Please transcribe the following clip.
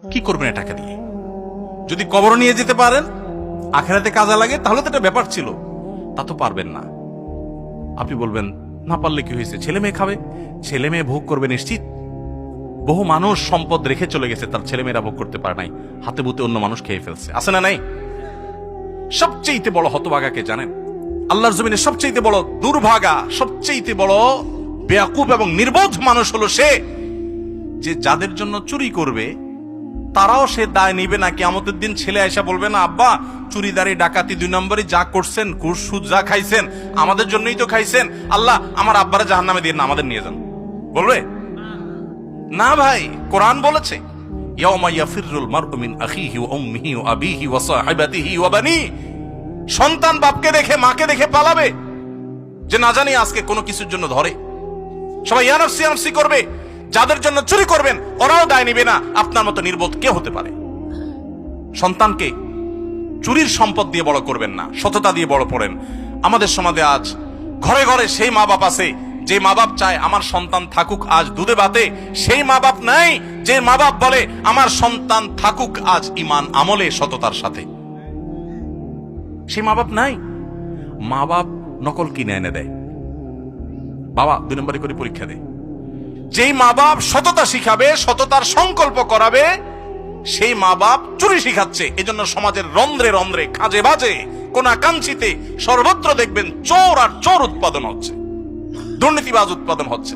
কি করবেন এ টাকা দিয়ে? যদি কবর নিয়ে যেতে পারেন, আখেরাতে কাজে লাগে, তাহলে তো একটা ব্যাপার ছিল। তা তো পারবেন না। আপনি বলবেন না পারলে কি হয়েছে, ছেলে মেয়ে খাবে, ছেলে মেয়ে ভোগ করবে নিশ্চিত। বহু মানুষ সম্পদ রেখে চলে গেছে, তার ছেলে মেয়েরা ভোগ করতে পারে নাই, হাতে বুতে অন্য মানুষ খেয়ে ফেলছে, আছে না নাই? সবচেয়ে বড় হতভাগাকে জানেন? আল্লাহর জমিনে সবচেয়ে বড় দুর্ভাগা, সবচেয়ে বড় বেয়াকুব এবং নির্বোধ মানুষ হলো সে, যে যাদের জন্য চুরি করবে তারাও সে দায় নিবে না। কিয়ামতের দিন ছেলে আয়সা বলবে না, আব্বা চুরিদারি ডাকাতি 2 নম্বরই যা করছেন, ঘুষ সুদ যা খাইছেন আমাদের জন্যই তো খাইছেন, আল্লাহ আমার আব্বারে জাহান্নামে দিয়ে না, আমাদের নিয়ে যান। বলবে না ভাই, কোরআন বলেছে ইয়াউমা ইয়াফিরুল মারউ মিন আখিহি ওয়া উম্মিহি ওয়া আবিহি ওয়া সাহিবাতিহি ওয়া বানি। সন্তান বাপকে দেখে মাকে দেখে পালাবে, যে না জানি আজকে কোনো কিছুর জন্য ধরে। সবাই ইয়ানফসি ইয়ানফসি করবে। যাদের জন্য চুরি করবেন ওরাও দায় নিবে না। আপনার মতো নির্বোধ কে হতে পারে? সন্তানকে চুরির সম্পদ দিয়ে বড় করবেন না, সততা দিয়ে বড় করেন। আমাদের সমাজে আজ ঘরে ঘরে সেই মা বাপ আছে যে মা বাপ চায় আমার সন্তান থাকুক আজ দুধে ভাতে, সেই মা বাপ নাই যে মা বাপ বলে আমার সন্তান থাকুক আজ ঈমান আমলে সততার সাথে। সেই মা বাপ নাই। মা বাপ নকল কিনে এনে দেয়, বাবা 2 নম্বরে করে পরীক্ষা দেয়। যেই মা বাপ সততা শিখাবে, সততার সংকল্প করাবে, সেই মা বাপ চুরি শিখাচ্ছে। এজন্য সমাজের রন্ধ্রে রন্ধ্রে, কাজে বাজে, কোনাকাঞ্চিতে সর্বত্র দেখবেন চোর আর চোর উৎপাদন হচ্ছে, দুর্নীতিবাজ উৎপাদন হচ্ছে।